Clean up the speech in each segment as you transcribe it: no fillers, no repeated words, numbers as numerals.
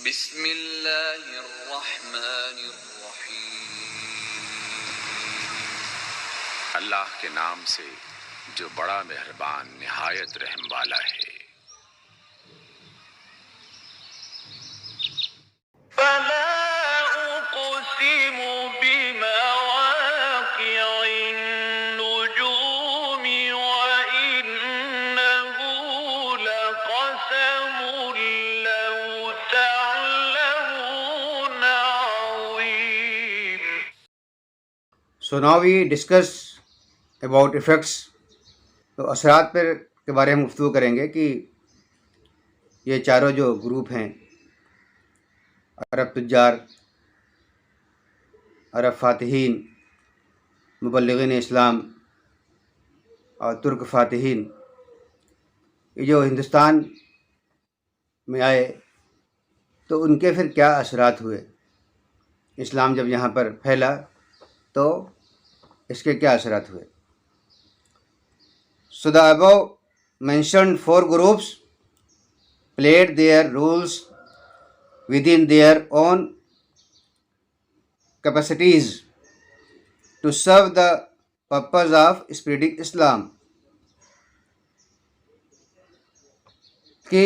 بسم اللہ الرحمن الرحیم۔ اللہ کے نام سے جو بڑا مہربان نہایت رحم والا ہے۔ فلا اقسم بمواقع النجوم وإنه لقسم لو تعلمون عظیم۔ So now we discuss about effects. تو اثرات کے بارے میں گفتگو کریں گے کہ یہ چاروں جو گروپ ہیں، عرب تجار، عرب فاتحین، مبلغین اسلام اور ترک فاتحین، یہ جو ہندوستان میں آئے تو ان کے پھر کیا اثرات ہوئے، اسلام جب یہاں پر پھیلا تو اس کے کیا اثرات ہوئے۔ So the above mentioned four groups played their roles within their own capacities to serve the purpose of spreading Islam. کہ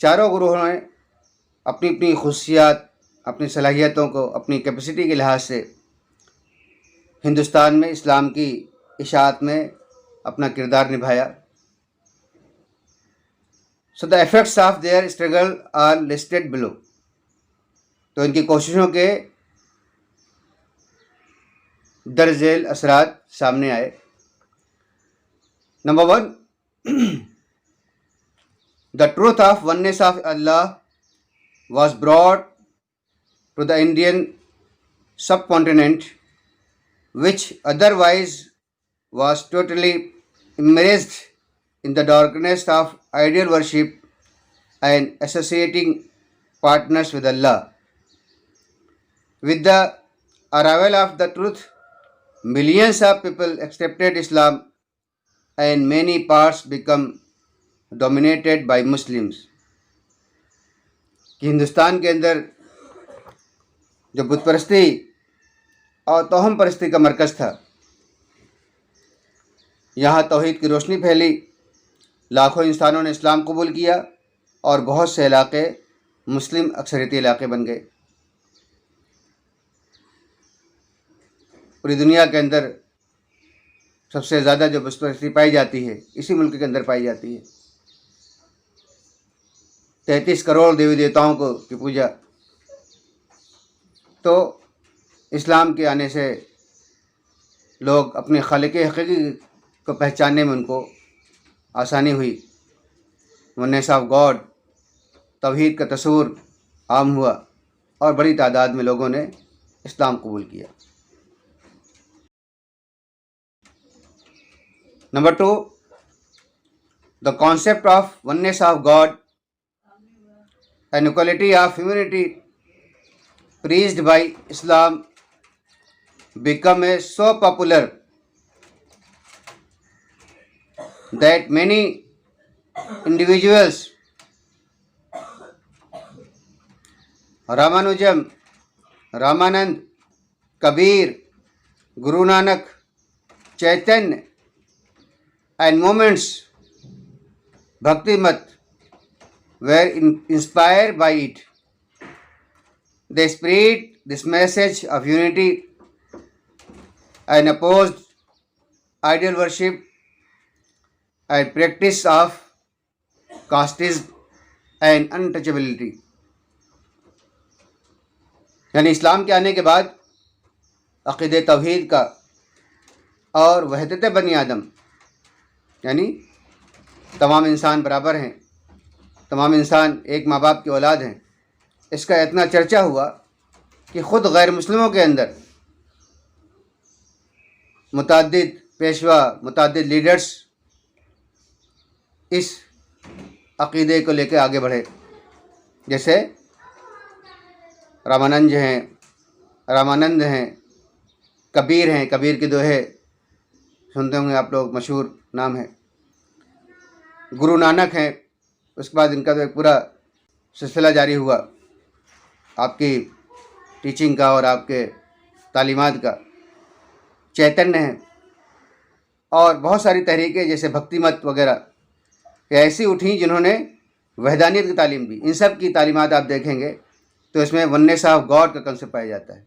چاروں گروہوں نے اپنی اپنی خصوصیات، اپنی صلاحیتوں کو اپنی کیپیسٹی کے لحاظ سے ہندوستان میں اسلام کی اشاعت میں اپنا کردار نبھایا۔ So the effects of their struggle are listed below. تو ان کی کوششوں کے درج ذیل اثرات سامنے آئے۔ Number 1، the truth of oneness of Allah was brought to the Indian subcontinent, which otherwise was totally immersed in the darkness of idol worship and associating partners with Allah. With the arrival of the truth, millions of people accepted Islam and many parts become dominated by Muslims. کہ ہندوستان کے اندر جو بت پرستی اور توہم پرستی کا مرکز تھا، یہاں توحید کی روشنی پھیلی، لاکھوں انسانوں نے اسلام قبول کیا اور بہت سے علاقے مسلم اکثریتی علاقے بن گئے۔ پوری دنیا کے اندر سب سے زیادہ جو بت پرستی پائی جاتی ہے اسی ملک کے اندر پائی جاتی ہے۔ 33 کروڑ دیوی دیوتاؤں کی پوجا۔ تو اسلام کے آنے سے لوگ اپنے خالق حقیقی کو پہچاننے میں ان کو آسانی ہوئی، ونیس آف گاڈ، توحید کا تصور عام ہوا اور بڑی تعداد میں لوگوں نے اسلام قبول کیا۔ Number 2، the concept of oneness of God and equality of humanity preached by Islam became so popular that many individuals, Ramanujam, Ramanand, Kabir, Guru Nanak, Chaitanya, and movements Bhakti Mat were inspired by it. They spread this message of unity and opposed idol worship and practice of casteism and untouchability. یعنی اسلام کے آنے کے بعد عقیدہ توحید کا اور وحدت بنی آدم، یعنی تمام انسان برابر ہیں، تمام انسان ایک ماں باپ کی اولاد ہیں، اس کا اتنا چرچا ہوا کہ خود غیر مسلموں کے اندر متعدد پیشوا، متعدد لیڈرز اس عقیدے کو لے کے آگے بڑھے، جیسے رامانند ہیں، کبیر ہیں، کبیر کے دوہے سنتے ہوں گے آپ لوگ، مشہور نام ہے، گرو نانک ہیں، اس کے بعد ان کا تو ایک پورا سلسلہ جاری ہوا۔ آپ کی ٹیچنگ کا اور آپ کے تعلیمات کا چیتنیہ ہے، اور بہت ساری تحریکیں جیسے بھکتی مت وغیرہ ایسی اٹھیں جنہوں نے وحدانیت کی تعلیم دی. ان سب کی تعلیمات آپ دیکھیں گے تو اس میں ونیس آف گاڈ کا کنسیپٹ پایا جاتا ہے.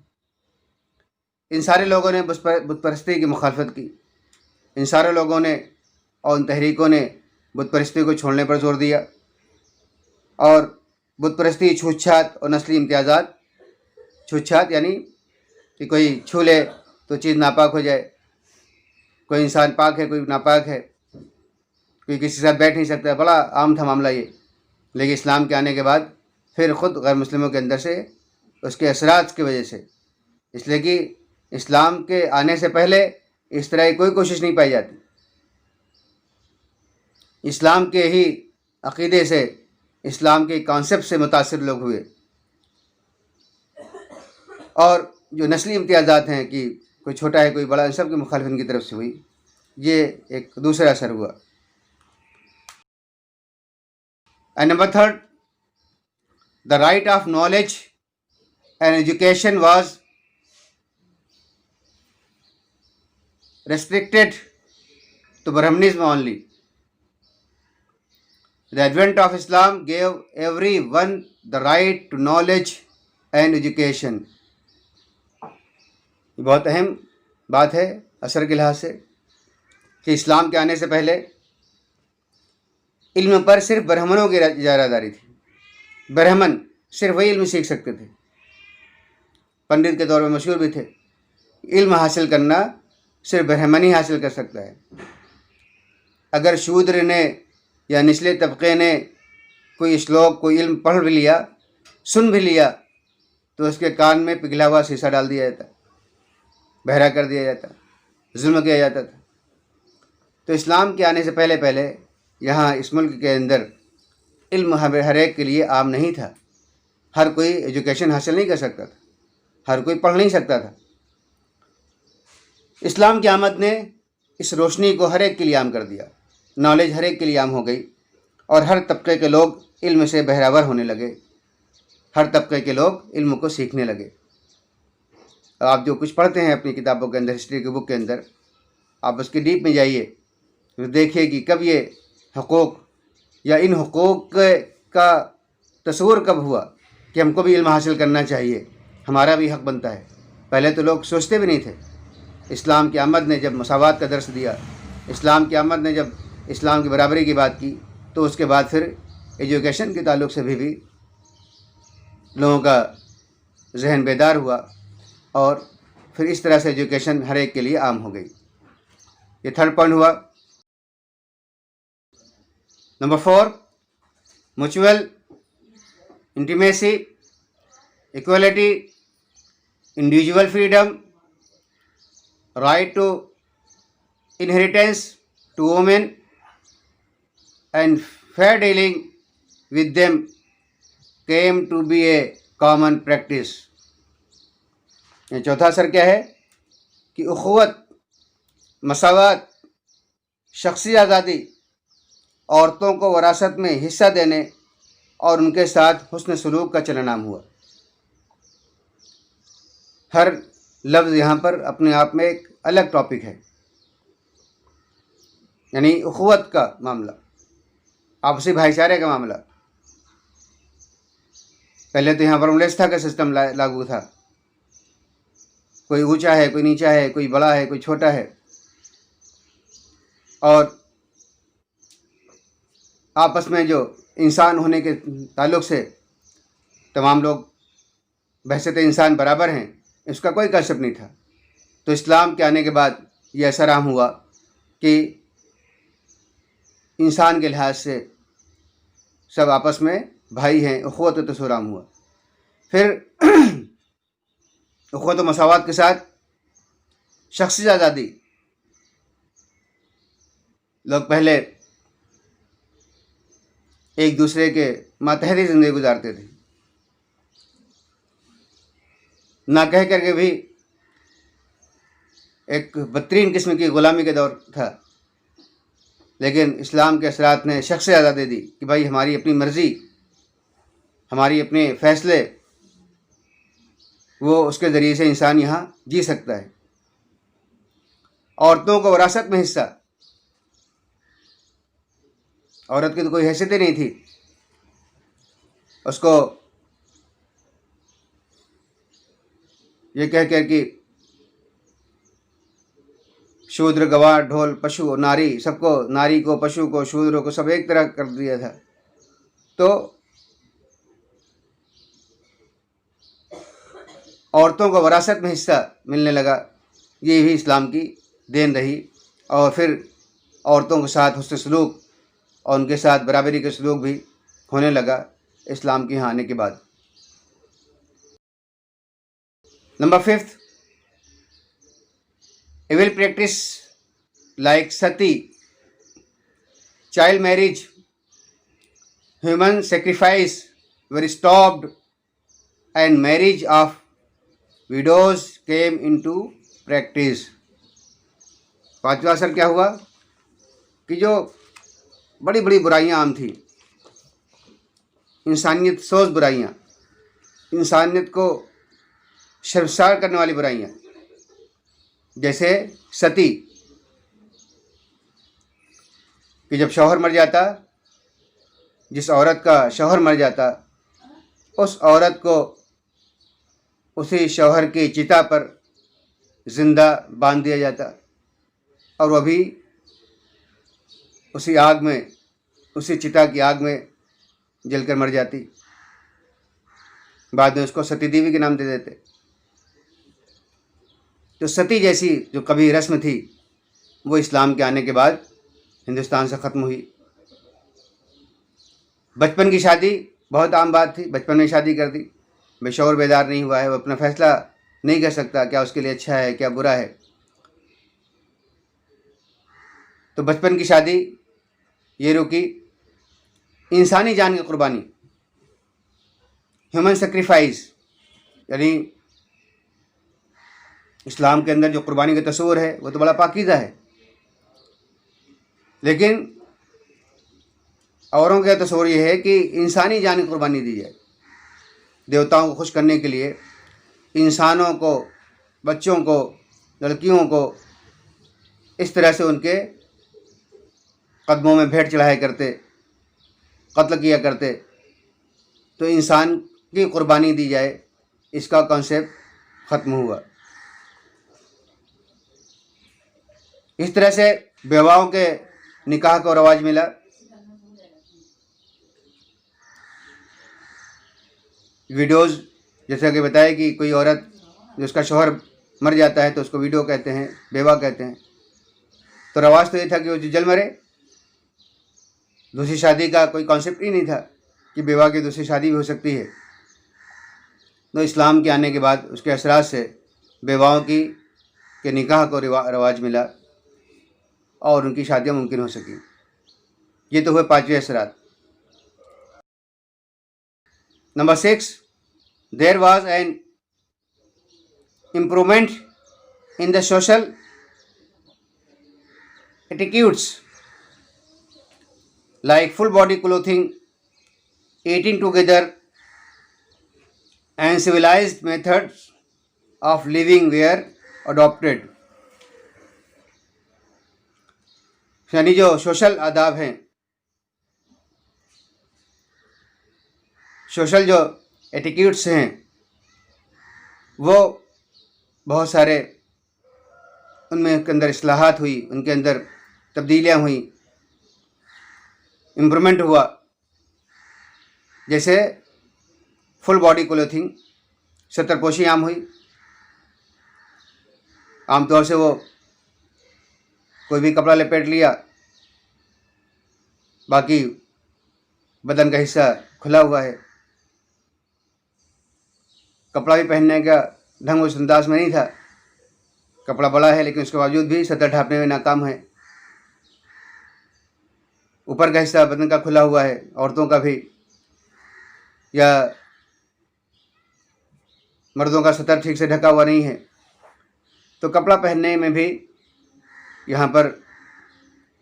ان سارے لوگوں نے بت پرستی کی مخالفت کی. ان سارے لوگوں نے اور ان تحریکوں نے بت پرستی کو چھوڑنے پر زور دیا، اور بت پرستی چھوت چھات اور نسلی امتیازات. چھوت چھات یعنی کہ کوئی چھو لے تو چیز ناپاک ہو جائے، کوئی انسان پاک ہے کوئی ناپاک ہے، کوئی کسی کے ساتھ بیٹھ نہیں سکتا. بڑا عام تھا معاملہ یہ. لیکن اسلام کے آنے کے بعد پھر خود غیر مسلموں کے اندر سے اس کے اثرات کی وجہ سے، اس لیے کہ اسلام کے آنے سے پہلے اس طرح کی کوئی کوشش نہیں پائی جاتی. اسلام کے ہی عقیدے سے، اسلام کے کانسیپٹ سے متاثر لوگ ہوئے، اور جو نسلی امتیازات ہیں کہ کوئی چھوٹا ہے کوئی بڑا، ان سب کی مخالفت ان کی طرف سے ہوئی. یہ ایک دوسرا اثر ہوا. And number third, the right of knowledge and education was restricted to Brahmanism only. The advent of Islam gave everyone the right to knowledge and education. یہ بہت اہم بات ہے اثر کے لحاظ سے کہ اسلام کے آنے سے پہلے علم پر صرف برہمنوں کی اجارہ داری تھی. برہمن صرف وہی علم سیکھ سکتے تھے، پنڈت کے طور میں مشہور بھی تھے. علم حاصل کرنا صرف برہمن ہی حاصل کر سکتا ہے. اگر شودر نے یا نچلے طبقے نے کوئی شلوک کوئی علم پڑھ بھی لیا، سن بھی لیا، تو اس کے کان میں پگھلا ہوا سیسا ڈال دیا جاتا، بہرا کر دیا جاتا، ظلم کیا جاتا تھا. تو اسلام کے آنے سے پہلے یہاں اس ملک کے اندر علم ہر ایک کے لیے عام نہیں تھا. ہر کوئی ایجوکیشن حاصل نہیں کر سکتا تھا، ہر کوئی پڑھ نہیں سکتا تھا. اسلام کی آمد نے اس روشنی کو ہر ایک کے لیے عام کر دیا. نالج ہر ایک کے لیے عام ہو گئی، اور ہر طبقے کے لوگ علم سے بہراور ہونے لگے. ہر طبقے کے لوگ علم کو سیکھنے لگے. آپ جو کچھ پڑھتے ہیں اپنی کتابوں کے اندر، ہسٹری کے بک کے اندر، آپ اس کے ڈیپ میں جائیے تو دیکھیے کہ کب یہ حقوق یا ان حقوق کا تصور کب ہوا کہ ہم کو بھی علم حاصل کرنا چاہیے، ہمارا بھی حق بنتا ہے. پہلے تو لوگ سوچتے بھی نہیں تھے. اسلام کی آمد نے جب مساوات کا درس دیا، اسلام کی آمد نے جب اسلام کی برابری کی بات کی، تو اس کے بعد پھر ایجوکیشن کے تعلق سے بھی لوگوں کا ذہن بیدار ہوا، اور پھر اس طرح سے ایجوکیشن ہر ایک کے لیے عام ہو گئی. یہ تھرڈ پوائنٹ ہوا. Number 4, mutual intimacy, equality, individual freedom, right to inheritance to women, and fair dealing with them came to be a common practice. یہ چوتھا اثر کیا ہے کہ اخوت، مساوات، شخصی آزادی، عورتوں کو وراثت میں حصہ دینے اور ان کے ساتھ حسن سلوک کا چلن عام ہوا. ہر لفظ یہاں پر اپنے آپ میں ایک الگ ٹاپک ہے. یعنی اخوت کا معاملہ، آپسی بھائی چارے کا معاملہ. پہلے تو یہاں پر ملیستھا کا سسٹم لاگو تھا. کوئی اونچا ہے کوئی نیچا ہے، کوئی بڑا ہے کوئی چھوٹا ہے، اور آپس میں جو انسان ہونے کے تعلق سے تمام لوگ بحیثیت انسان برابر ہیں، اس کا کوئی کنسیپٹ نہیں تھا. تو اسلام کے آنے کے بعد یہ اثر عام ہوا کہ انسان کے لحاظ سے سب آپس میں بھائی ہیں، اخوت و تصور عام ہوا. پھر اخوت و مساوات کے ساتھ شخصی آزادی. لوگ پہلے ایک دوسرے کے ماتحتی زندگی گزارتے تھے، نہ کہہ کر کے بھی ایک بدترین قسم کی غلامی کا دور تھا. لیکن اسلام کے اثرات نے شخصی آزادی دی کہ بھائی ہماری اپنی مرضی، ہماری اپنے فیصلے وہ اس کے ذریعے سے انسان یہاں جی سکتا ہے۔ عورتوں کو وراثت میں حصہ، عورت کی تو کوئی حیثیت ہی نہیں تھی، اس کو یہ کہہ کر کہ شودر گوار ڈھول پشو ناری، سب کو، ناری کو، پشو کو، شودر کو، سب ایک طرح کر دیا تھا۔ تو عورتوں کو وراثت میں حصہ ملنے لگا، یہ بھی اسلام کی دین رہی، اور پھر عورتوں کے ساتھ حسن سلوک اور ان کے ساتھ برابری کا سلوک بھی ہونے لگا اسلام کے یہاں آنے کے بعد۔ Number 5، evil practice like sati, child marriage, human sacrifice were stopped and marriage of widows came into practice۔ پانچواں اثر کیا ہوا کہ جو بڑی بڑی برائیاں عام تھیں، انسانیت سوز برائیاں، انسانیت کو شرمسار کرنے والی برائیاں، جیسے ستی، کہ جب شوہر مر جاتا، جس عورت کا شوہر مر جاتا، اس عورت کو اسی شوہر کی چتا پر زندہ باندھ دیا جاتا، اور وہ بھی اسی آگ میں، اسی چتا کی آگ میں جل کر مر جاتی۔ بعد میں اس کو ستی دیوی کے نام دے دیتے۔ تو ستی جیسی جو کبھی رسم تھی وہ اسلام کے آنے کے بعد ہندوستان سے ختم ہوئی۔ بچپن کی شادی بہت عام بات تھی، بچپن میں شادی کر دی، بے شعور بیدار نہیں ہوا ہے، وہ اپنا فیصلہ نہیں کر سکتا کیا اس کے لیے اچھا ہے کیا برا ہے۔ تو بچپن کی شادی یہ رکی۔ انسانی جان کی قربانی، ہیومن سیکریفائس، یعنی اسلام کے اندر جو قربانی کا تصور ہے وہ تو بڑا پاکیزہ ہے، لیکن اوروں کا تصور یہ ہے کہ انسانی جان کی قربانی دی جائے، دیوتاؤں کو خوش کرنے کے لیے انسانوں کو، بچوں کو، لڑکیوں کو اس طرح سے ان کے قدموں میں بھیٹ چڑھایا کرتے، قتل کیا کرتے۔ تو انسان کی قربانی دی جائے، اس کا کانسیپٹ ختم ہوا۔ اس طرح سے بیواؤں کے نکاح کو رواج ملا۔ ویڈوز، جیسا کہ بتایا کہ کوئی عورت جس کا شوہر مر جاتا ہے تو اس کو ویڈو کہتے ہیں، بیوہ کہتے ہیں۔ تو رواج تو یہ تھا کہ وہ جو جل مرے، دوسری شادی کا کوئی کانسیپٹ ہی نہیں تھا کہ بیوہ کی دوسری شادی بھی ہو سکتی ہے۔ تو اسلام کے آنے کے بعد اس کے اثرات سے بیواؤں کے نکاح کو رواج ملا اور ان کی شادیاں ممکن ہو سکیں۔ یہ تو ہوئے پانچویں اثرات۔ Number 6، there was an improvement in the social etiquettes like full body clothing, eating together, and civilized methods of living were adopted۔ یعنی جو سوشل آداب ہیں، سوشل جو ایٹیکیوٹس ہیں، وہ بہت سارے ان میں کے اندر اصلاحات ہوئی، ان کے اندر تبدیلیاں ہوئیں، امپرومنٹ ہوا۔ جیسے فل باڈی کلوتھنگ، ستر پوشی عام ہوئی۔ عام طور سے وہ کوئی بھی کپڑا لپیٹ لیا، باقی بدن کا حصہ کھلا ہوا ہے۔ کپڑا بھی پہننے کا ڈھنگ اس انداز میں نہیں تھا، کپڑا بڑا ہے لیکن اس کے باوجود بھی سطر ڈھانپنے میں ناکام ہے۔ اوپر کا حصہ بدن کا کھلا ہوا ہے، عورتوں کا بھی، یا مردوں کا سطر ٹھیک سے ڈھکا ہوا نہیں ہے۔ تو کپڑا پہننے میں بھی یہاں پر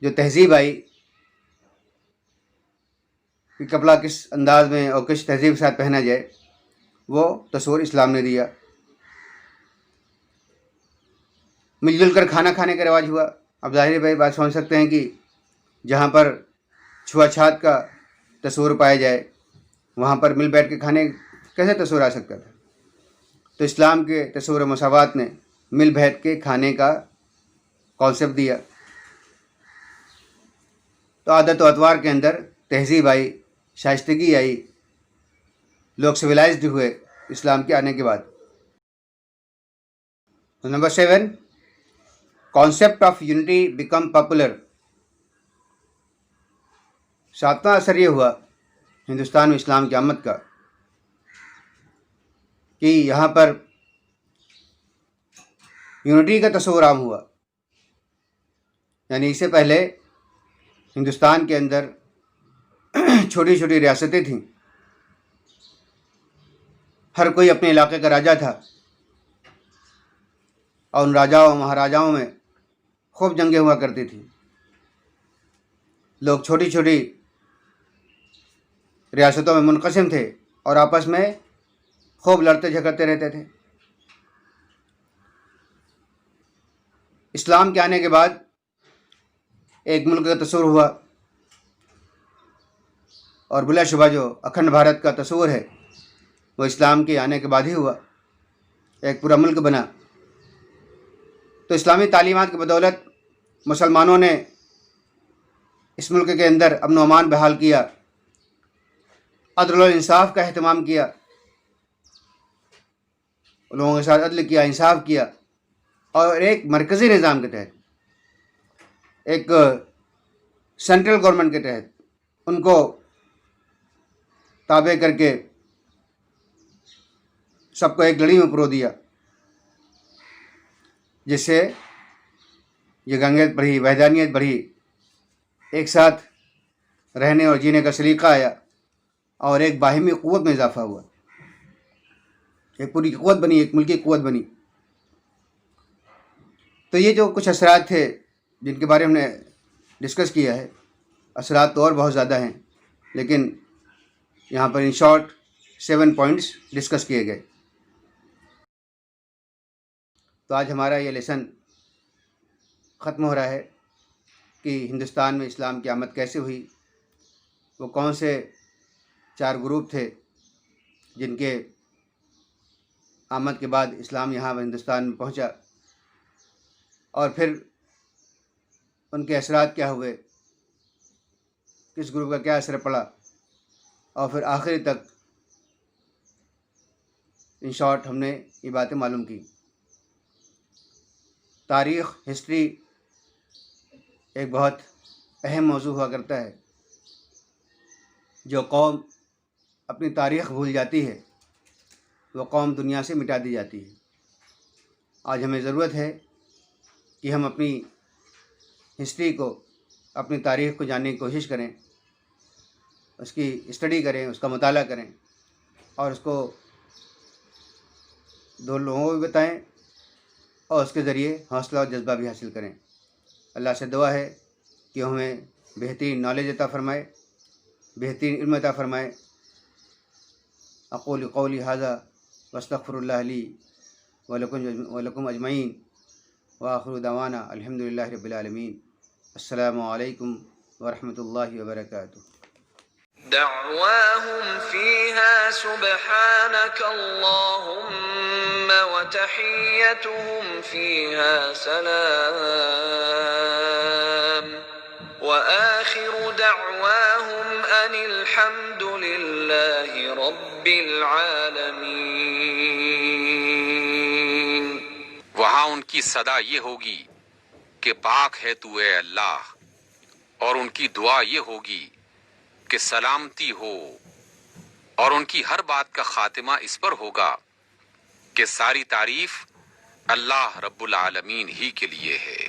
جو تہذیب آئی کہ کپڑا کس انداز میں اور کس تہذیب کے ساتھ پہنا جائے، وہ تصور اسلام نے دیا۔ مل جل کر کھانا کھانے کا رواج ہوا. اب ظاہر بھائی بات سمجھ سکتے ہیں کہ جہاں پر چھوا چھات کا تصور پایا جائے وہاں پر مل بیٹھ کے کھانے کیسے تصور آ سکتا تھا. تو اسلام کے تصور مساوات نے مل بیٹھ کے کھانے کا کانسیپٹ دیا. تو عادت و اطوار کے اندر تہذیب آئی، شائستگی آئی، لوگ سویلائزڈ ہوئے اسلام کے آنے کے بعد. Number 7، concept of unity became popular. 7واں اثر یہ ہوا ہندوستان میں اسلام کی آمد کا کہ یہاں پر یونٹی کا تصور عام ہوا. یعنی اس سے پہلے ہندوستان کے اندر چھوٹی چھوٹی ریاستیں تھیں، ہر کوئی اپنے علاقے کا راجا تھا، اور ان راجاؤں مہاراجاؤں میں خوب جنگیں ہوا کرتی تھیں. لوگ چھوٹی چھوٹی ریاستوں میں منقسم تھے اور آپس میں خوب لڑتے جھگڑتے رہتے تھے. اسلام کے آنے کے بعد ایک ملک کا تصور ہوا، اور بلا شبہ جو اکھنڈ بھارت کا تصور ہے وہ اسلام کے آنے کے بعد ہی ہوا، ایک پورا ملک بنا. تو اسلامی تعلیمات کی بدولت مسلمانوں نے اس ملک کے اندر امن و امان بحال کیا، عدل و انصاف کا اہتمام کیا، لوگوں کے ساتھ عدل کیا، انصاف کیا، اور ایک مرکزی نظام کے تحت، ایک سینٹرل گورنمنٹ کے تحت ان کو تابع کر کے سب کو ایک لڑی میں پرو دیا، جس سے یہ گنگیت بڑھی، وحدانیت بڑھی، ایک ساتھ رہنے اور جینے کا سلیقہ آیا، اور ایک باہمی قوت میں اضافہ ہوا، ایک پوری قوت بنی، ایک ملکی قوت بنی. تو یہ جو کچھ اثرات تھے جن کے بارے میں ہم نے ڈسکس کیا ہے، اثرات تو اور بہت زیادہ ہیں، لیکن یہاں پر ان شارٹ 7 پوائنٹس ڈسکس کیے گئے. تو آج ہمارا یہ لیسن ختم ہو رہا ہے کہ ہندوستان میں اسلام کی آمد کیسے ہوئی، وہ کون سے 4 گروپ تھے جن کے آمد کے بعد اسلام یہاں ہندوستان میں پہنچا، اور پھر ان کے اثرات کیا ہوئے، کس گروپ کا کیا اثر پڑا، اور پھر آخری تک ان شارٹ ہم نے یہ باتیں معلوم کی. تاریخ، ہسٹری ایک بہت اہم موضوع ہوا کرتا ہے. جو قوم اپنی تاریخ بھول جاتی ہے وہ قوم دنیا سے مٹا دی جاتی ہے. آج ہمیں ضرورت ہے کہ ہم اپنی ہسٹری کو، اپنی تاریخ کو جاننے کی کوشش کریں، اس کی اسٹڈی کریں، اس کا مطالعہ کریں، اور اس کو دو لوگوں کو بھی بتائیں، اور اس کے ذریعے حوصلہ اور جذبہ بھی حاصل کریں. اللہ سے دعا ہے کہ ہمیں بہترین نالج عطا فرمائے، بہترین علم عطا فرمائے. اقول قولی ھذا واستغفر اللہ لی ولکم اجمعین، وآخر دعوانا الحمد للہ رب العالمین. السلام علیکم ورحمۃ اللہ وبرکاتہ. دعواهم فيها سبحانك اللهم وتحيتهم فيها سلام وآخر دعواهم أن الحمد لله رب العالمين. وہاں ان کی صدا یہ ہوگی کہ پاک ہے تو اے اللہ، اور ان کی دعا یہ ہوگی کہ سلامتی ہو، اور ان کی ہر بات کا خاتمہ اس پر ہوگا کہ ساری تعریف اللہ رب العالمین ہی کے لیے ہے.